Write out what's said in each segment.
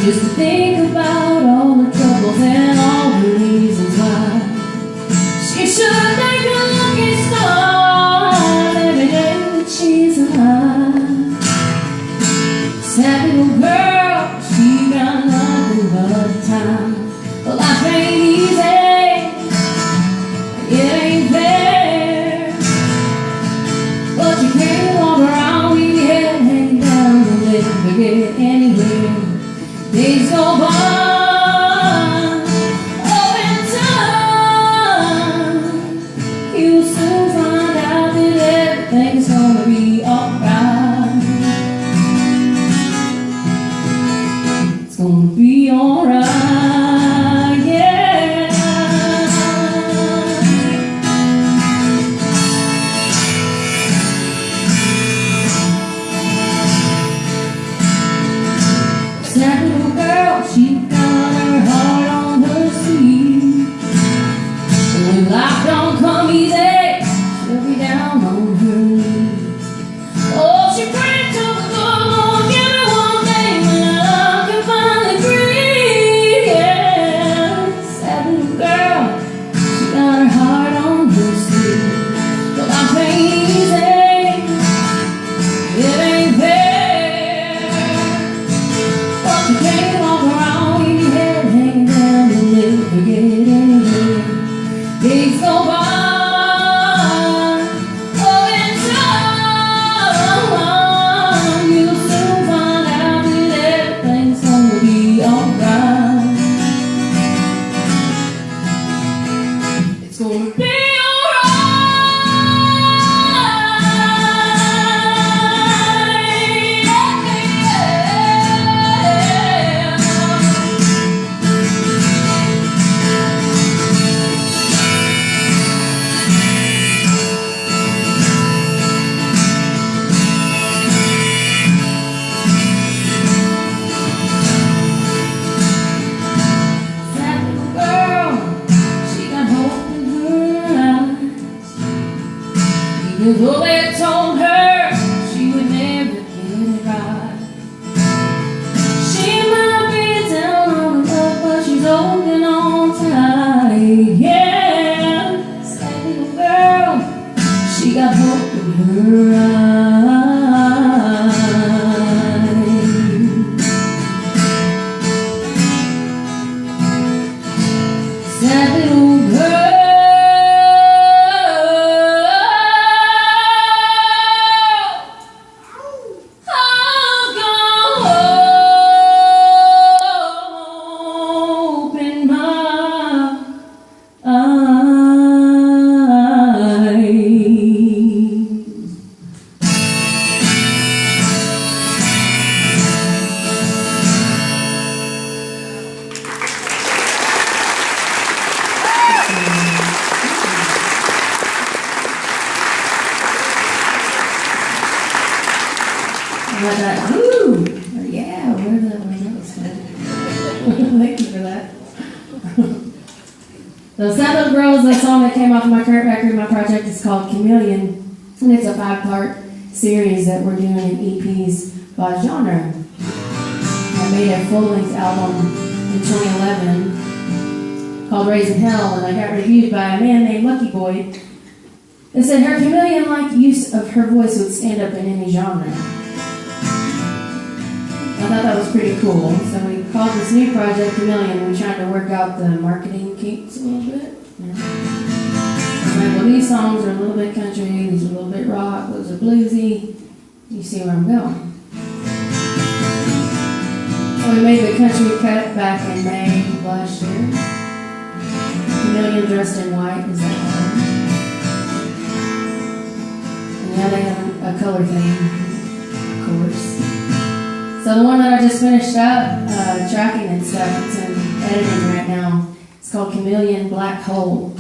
just to think about all the troubles and all the reasons why she should thank a lucky star every day that she's alive. Sad little girl, she got nothing but time. But life ain't easy, it ain't fair. But you can't walk around with your head hanging down and never get anywhere. Days go by, oh, in time you'll soon find out that everything's gonna be alright. It's gonna be alright, yeah. That little girl, she got her heart on her sleeve. When life don't come easy, she'll be down on her knees. Oh, she prayed to the good Lord, give me one thing when I can finally breathe. Yeah, that little girl, she got her heart on her sleeve. But life ain't easy, it ain't fair. You can't walk around with your head hanging down and never get anywhere. Days go by, oh, in time you'll soon find out that everything's gonna be alright. It's gonna be though they told her she would never get it right. She might be down on the luck, but she's holding on tight. Yeah, sad little girl, she got hope in her eyes. Sad little girl. Thank you for that. The Sad Little Girl is a song that came off of my current record. My project is called Chameleon, and it's a 5-part series that we're doing in EPs by genre. I made a full-length album in 2011 called Raising Hell, and I got reviewed by a man named Lucky Boy that said her chameleon-like use of her voice would stand up in any genre. I thought that was pretty cool, so we called this new project Chameleon. We tried to work out the marketing kinks a little bit. Well, these songs are a little bit country, these are a little bit rock, those are bluesy. You see where I'm going. So we made the country cut back in May of last year. Chameleon dressed in white is that one. And now they have a color theme, of course. So the one that I just finished up, tracking and stuff, it's in editing right now. It's called Chameleon Black Hole.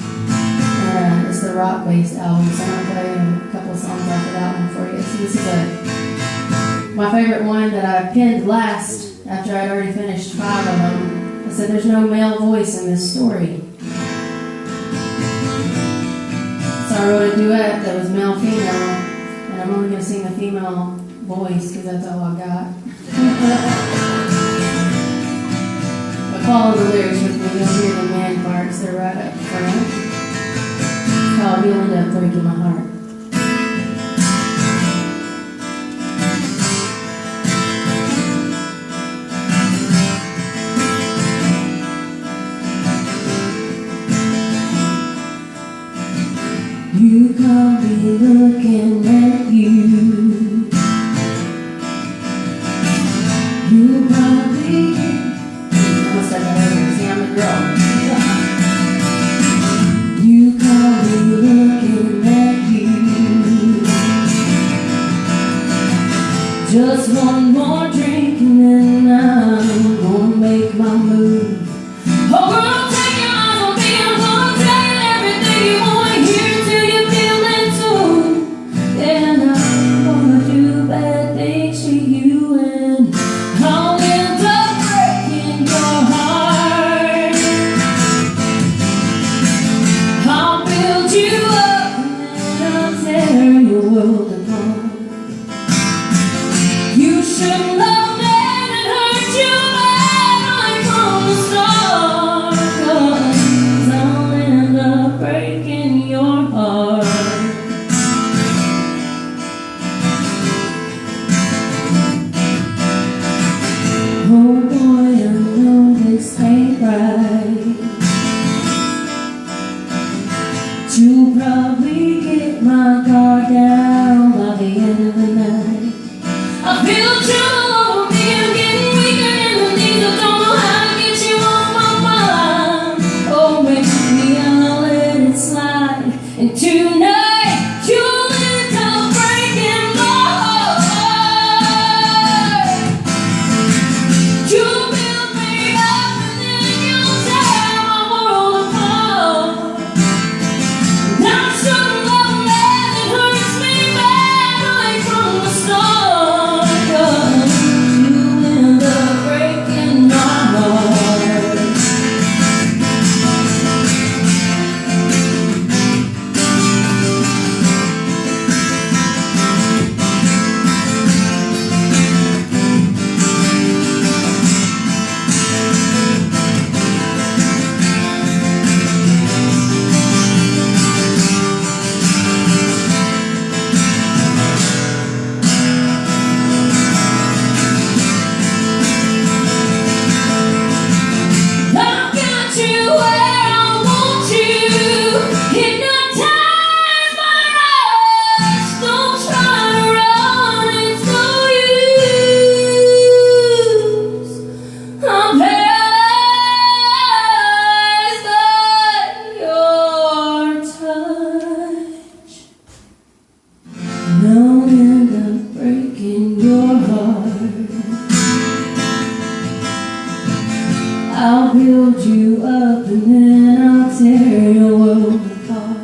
It's the rock-based album, so I'm going to play a couple of songs off of that one for you. So this is my favorite one that I pinned last after I'd already finished 5 of them. I said there's no male voice in this story. So I wrote a duet that was male-female, and I'm only going to sing the female voice because that's all I got. Follow the lyrics with me, you'll hear the man parts, they're right up front. Oh, you'll end up breaking my heart. You can't be looking at you. You probably you can't be looking at you. Just one more drink and then I'm gonna make my move. Oh girl, don't take your eyes on me. I'm gonna tell you everything you wanna hear till you feel it too. And I'm gonna do bad things to you and I'll end up breaking your heart. I'll build you up and then I'll tear your world apart. You should love me and hurt you bad right from the start, 'cause I'll end up breaking your heart. Oh boy, I know this ain't right. You'll probably get my car down by the end of the night. I feel trouble over me, I'm getting weaker in the knees. I don't know how to get you off my mind. Oh, maybe I'll let it slide. And tonight, you'll end up breaking my heart. You'll build me up and then you'll tear my world apart. And I should love a man that hurts me bad right from the start, 'cause you'll end up breaking my heart. I've got you where I want you, hypnotized by the rush. Don't try to run, it's no use. I'm paralyzed by your touch. And I'll end up breaking your heart. I'll build you up and then I'll tear your world apart.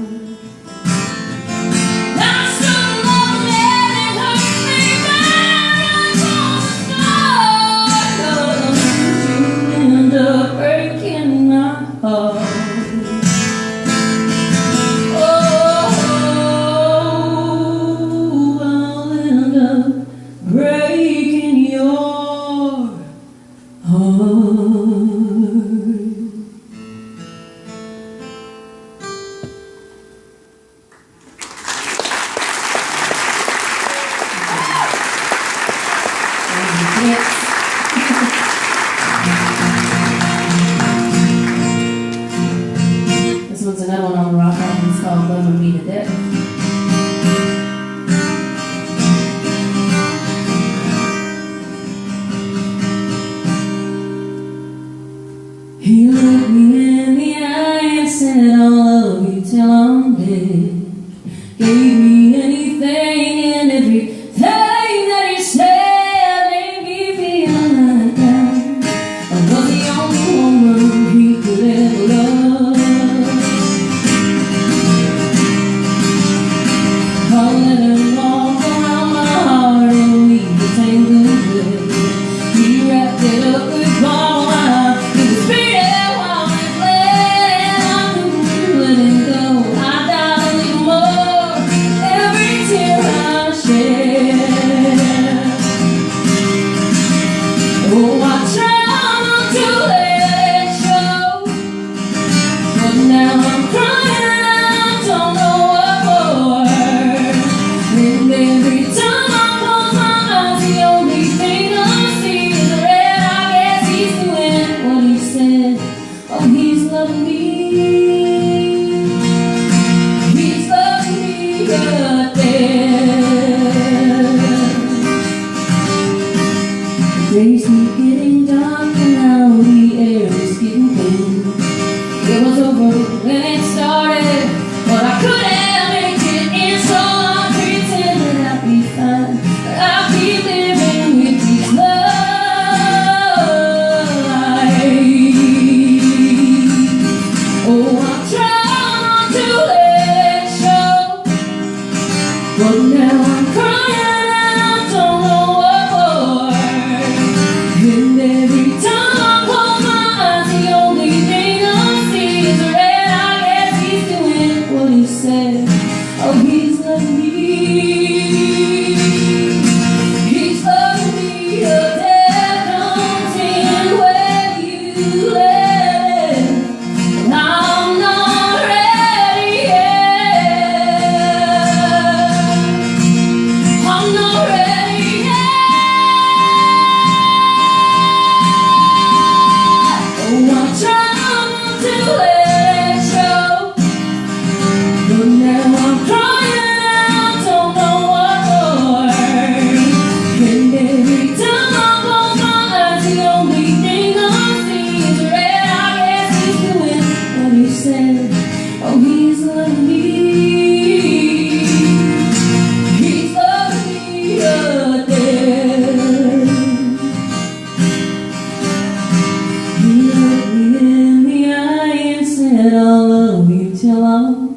I should love a man that hurts me bad right from the start, 'cause you'll end up breaking my heart. Oh, I'll end up breaking your heart. This one's another one on the rock album. It's called Loving Me to Death. He looked me in the eye and said, I'll love you till I'm dead. Gave me anything and everything that he said, made me feel like that I was the only woman he could ever love. I'll let him walk around my heart and leave the tangled web. He wrapped it up with palm wine. It was beating while it bled. I couldn't let him go. I died a little more and I'll love you till I'm.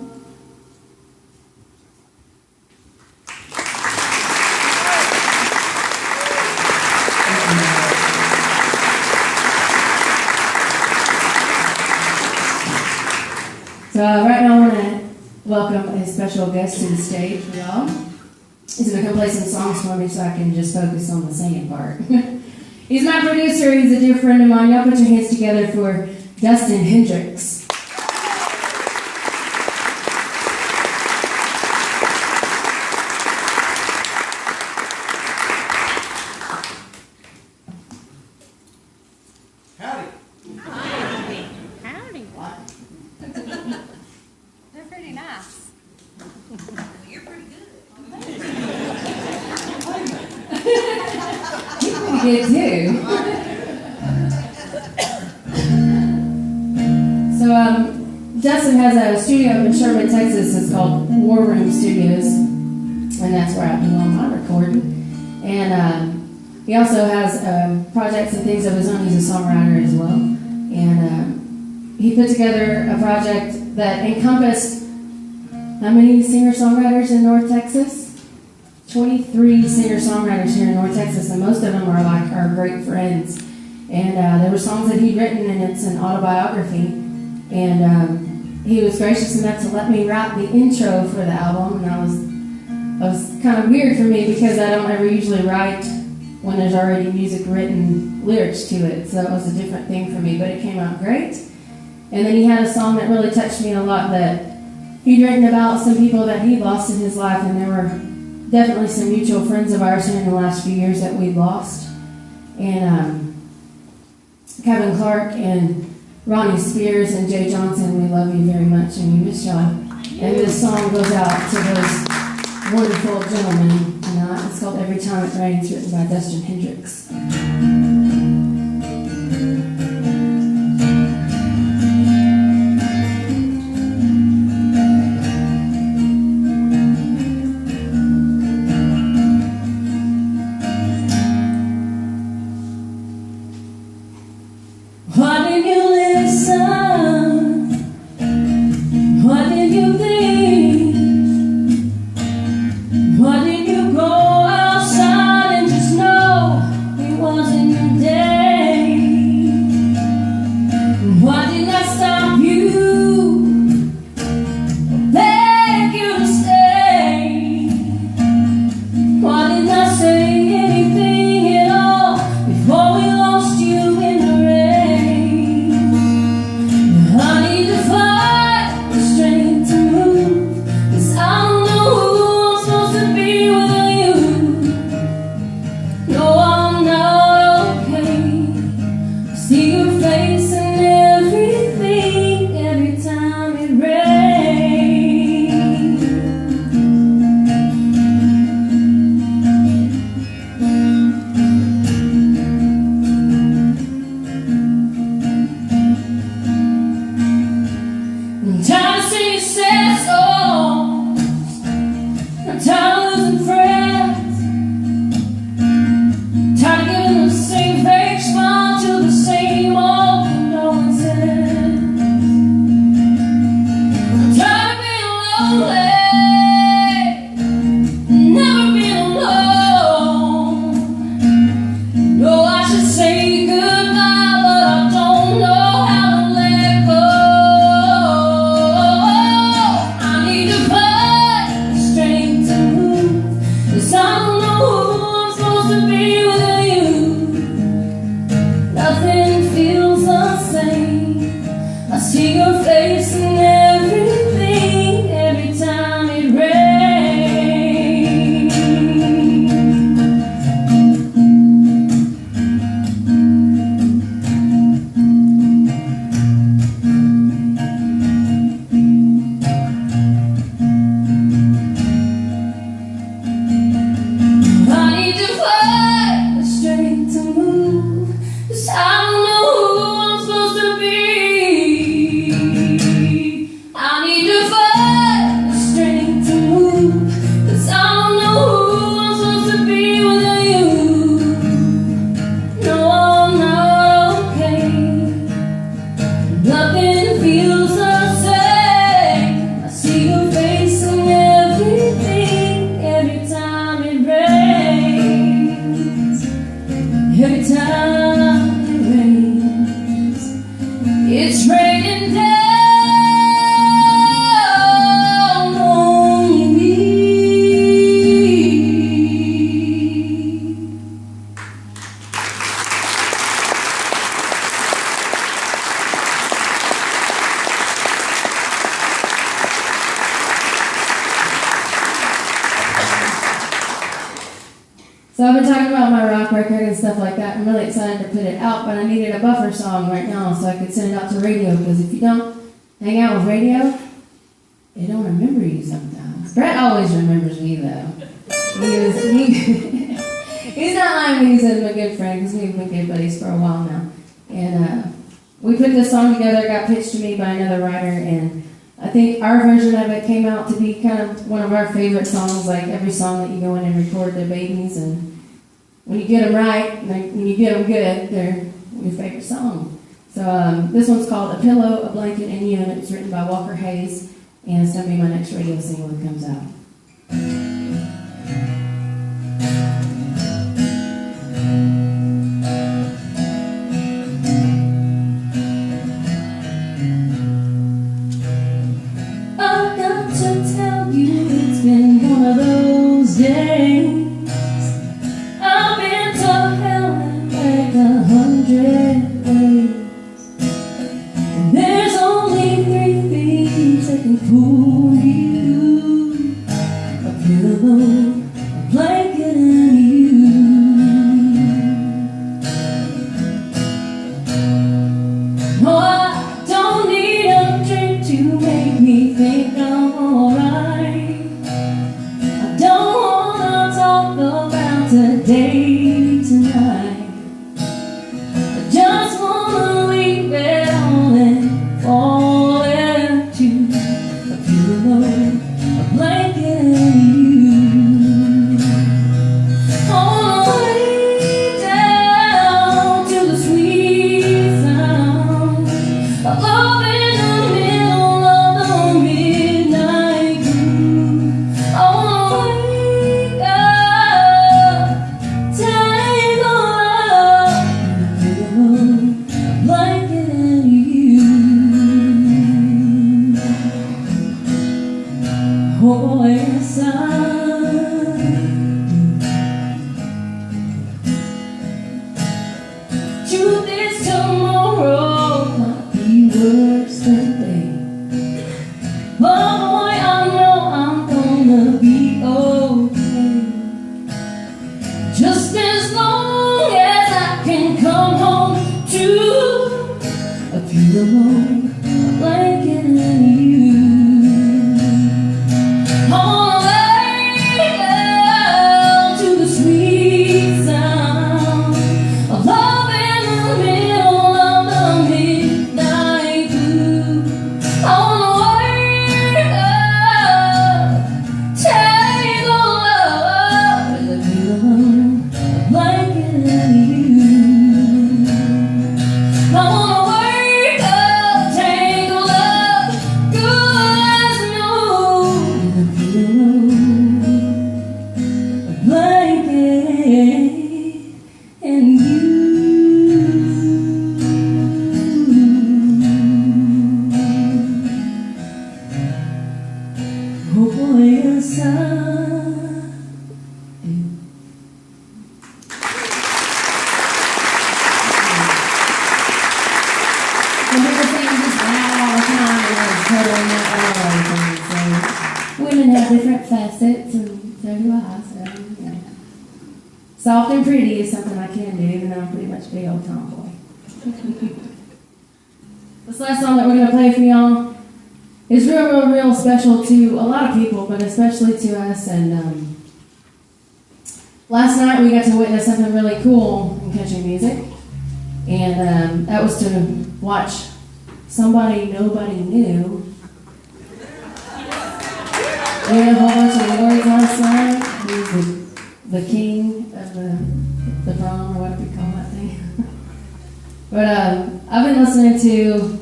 So right now I want to welcome a special guest to the stage for y'all. He's going to come play some songs for me so I can just focus on the singing part. He's my producer. He's a dear friend of mine. Y'all put your hands together for Dustin Hendricks. Howdy. Howdy. They're pretty nice. You're pretty good. He's pretty good too. So Dustin has a studio up in Sherman, Texas. It's called War Room Studios, and that's where I do all my recording. And he also has projects and things of his own. He's a songwriter as well. And he put together a project that encompassed how many singer-songwriters in North Texas? 23 singer-songwriters here in North Texas, and most of them are like our great friends. And there were songs that he'd written, and it's an autobiography. And he was gracious enough to let me write the intro for the album, and it was kind of weird for me because I don't ever usually write when there's already music written, lyrics to it. So it was a different thing for me, but it came out great. And then he had a song that really touched me a lot that he'd written about some people that he'd lost in his life, and there were definitely some mutual friends of ours here in the last few years that we've lost. And Kevin Clark and Ronnie Spears and Jay Johnson, we love you very much and we miss y'all. And this song goes out to those wonderful gentlemen. It's called Every Time It Rains, written by Dustin Hendricks. Why did you listen? What did you think? Why did you go outside and just know it wasn't your day? Why didn't I stop you? Beg you to stay? Why didn't I say anything at all before we lost you in the rain? I need to find the strength to move, 'cause I don't know who I'm supposed to be without you. No, I'm not okay. See your face and everything every time it rains. I'm tired of singing sad songs. I'm tired of losing friends. Tired of giving the same fake smile to the same old condolences. It's raining down on me. So I've been talking about my rock record and stuff like that. I'm really excited to put it out, but I needed a buffer song right now so I could send it out to radio, because if you don't hang out with radio, they don't remember you sometimes. Brett always remembers me, though. He's not lying when he says I'm a good friend, because we've been good buddies for a while now. And we put this song together, got pitched to me by another writer, and I think our version of it came out to be kind of one of our favorite songs, like every song that you go in and record their babies, and when you get them right, when you get them good, they're your favorite song. So this one's called A Pillow, A Blanket, and You, and it was written by Walker Hayes, and it's going to be my next radio single that comes out. I've got to tell you, it's been one of those days. I've been to hell and back 100 ways. And there's only 3 things that can pull you: a pillow, a blanket, and you. No, I don't need a drink to make me think I'm alright. I don't wanna talk about today, tonight. I just wanna leave it all and fall into a pillow, a blanket, and you. I wanna lay down to the sweet sound of love in the middle of the midnight blue. I wanna wake up, tangled up in a pillow, a blanket, and you. Oh, yes, I do. Truth is, tomorrow might be worse than today. But boy, I know I'm gonna be okay. Just as long as I can come home to a pillow, a blanket, and you. I wanna lay down to the sweet sound of love in the middle of the midnight blue. I wanna wake up, tangled up with a pillow, a blanket, and you. I wanna wake up, tangled up, good as new, with a pillow, a blanket, and you. Oh, yes, I do. And people think I'm just loud all the time, and I'm totally not all the time. So women have different facets, and so do I. So, yeah. Soft and pretty is something I can do, even though I'm pretty much a big old tomboy. This last song that we're going to play for y'all is real special to a lot of people, but especially to us. And last night we got to witness something really cool in country music, and that was to watch somebody nobody knew win a whole bunch of awards last night. He's the king of the prom, or whatever you call that thing. But I've been listening to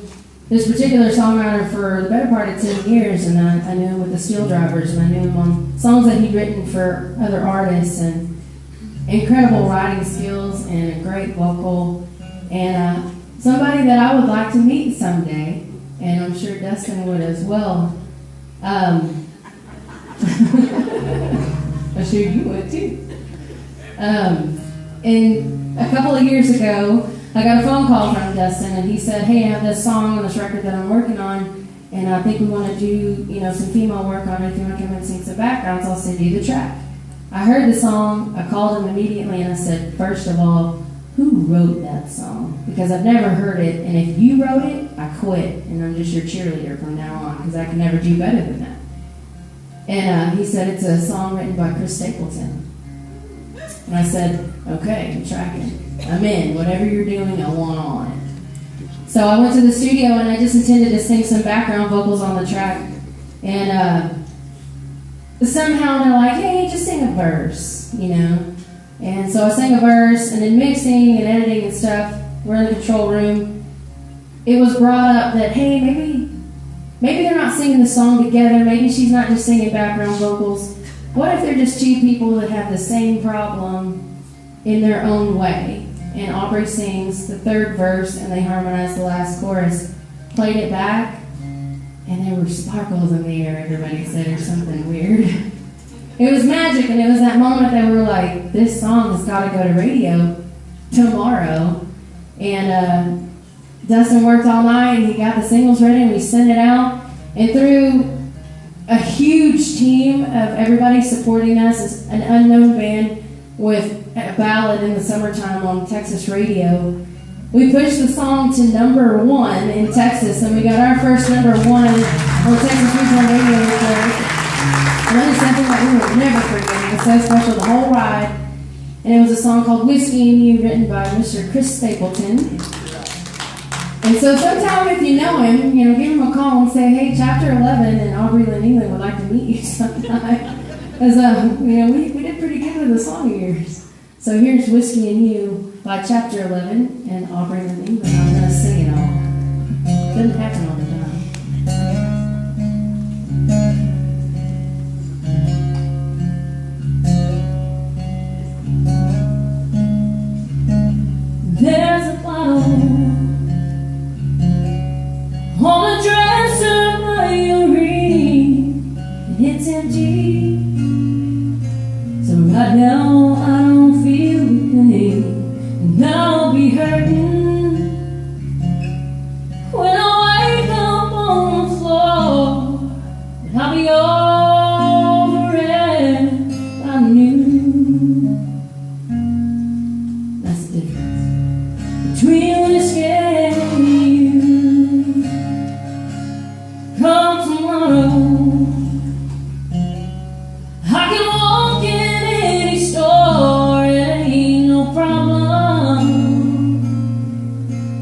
this particular songwriter for the better part of 10 years, and I knew him with the Steel Drivers, and I knew him on songs that he'd written for other artists, and incredible writing skills and a great vocal. And somebody that I would like to meet someday, and I'm sure Dustin would as well. I'm sure you would too. And a couple of years ago, I got a phone call from Dustin, and he said, "Hey, I have this song on this record that I'm working on, and I think we want to do, some female work on it. If you want to come and sing some backgrounds, I'll send you the track." I heard the song, I called him immediately, and I said, "First of all, who wrote that song? Because I've never heard it, and if you wrote it, I quit, and I'm just your cheerleader from now on, because I can never do better than that." And he said, "It's a song written by Chris Stapleton." And I said, "Okay, I'm tracking. I'm in. Whatever you're doing, I want on it." So I went to the studio, and I just intended to sing some background vocals on the track. And somehow they're like, "Hey, just sing a verse, And so I sang a verse, and in mixing and editing and stuff, we're in the control room. It was brought up that, hey, maybe they're not singing the song together. Maybe she's not just singing background vocals. What if they're just two people that have the same problem in their own way?" And Aubrey sings the third verse, and they harmonize the last chorus. Played it back, and there were sparkles in the air, everybody said, or something weird. It was magic, and it was that moment that we were like, this song has got to go to radio tomorrow. And Dustin worked all night, and he got the singles ready, and we sent it out. And through a huge team of everybody supporting us as an unknown band with a ballad in the summertime on Texas radio, we pushed the song to number 1 in Texas, and we got our first number 1 on Texas Regional Radio. And that is something that we will never forget. It was so special the whole ride. And it was a song called "Whiskey and You," written by Mr. Chris Stapleton. And so sometime if you know him, give him a call and say, "Hey, Chapter 11 and Aubrey, Lynn-Plano would like to meet you sometime." Because, we did pretty good with the song of yours. So here's "Whiskey and You" by Chapter 11 and Aubrey, Lynn-Plano. I'm going to sing it all. Doesn't happen all the time. There's a bottle on the dresser by your ring, and it's empty. So right now I don't feel a thing, and I'll be hurting when I wake up on the floor. But I'll be over it by noon. That's the difference between whiskey and you. Come tomorrow, I can walk in any store, it ain't no problem.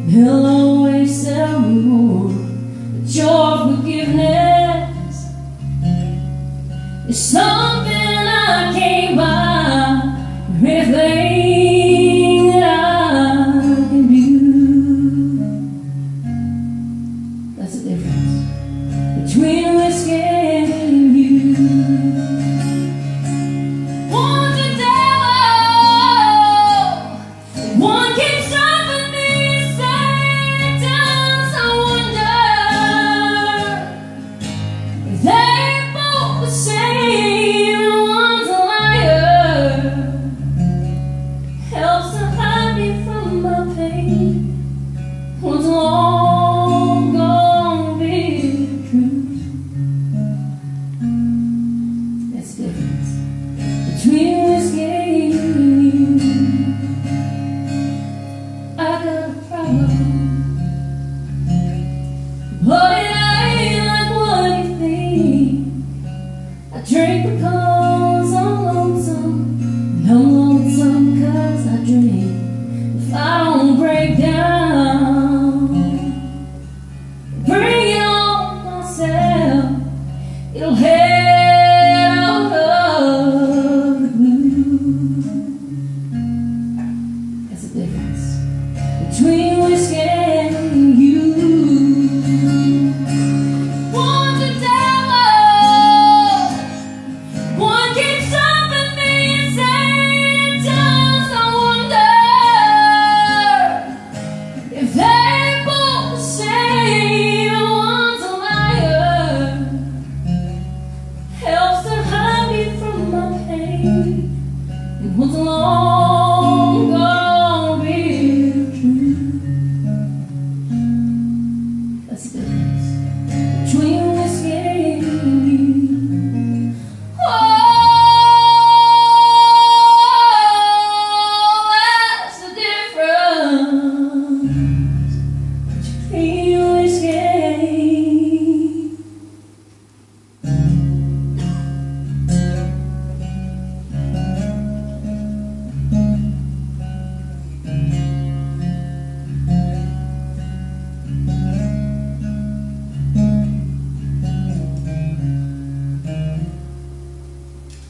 They'll always sell me more, but your forgiveness is something I can't buy. Everything that I can do. That's the difference between whiskey and you. One's a devil, one keeps stopping me. Sometimes I wonder if they're both the same, and one's a liar, helps to hide me from my pain. One's long gone be the truth. That's the difference between whiskey and you. I got a problem, but it ain't like what you think. I drink because I'm lonesome, and I'm lonesome cause I drink. If I don't break down,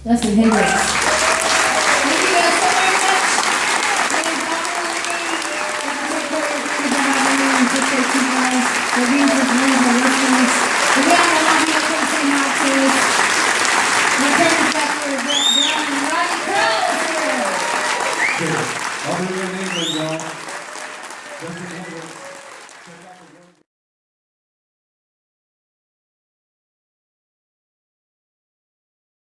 Dustin Hendricks. Thank you guys so very much. Rodney Crowell is here. Aubrey, your name is Dustin Hendricks.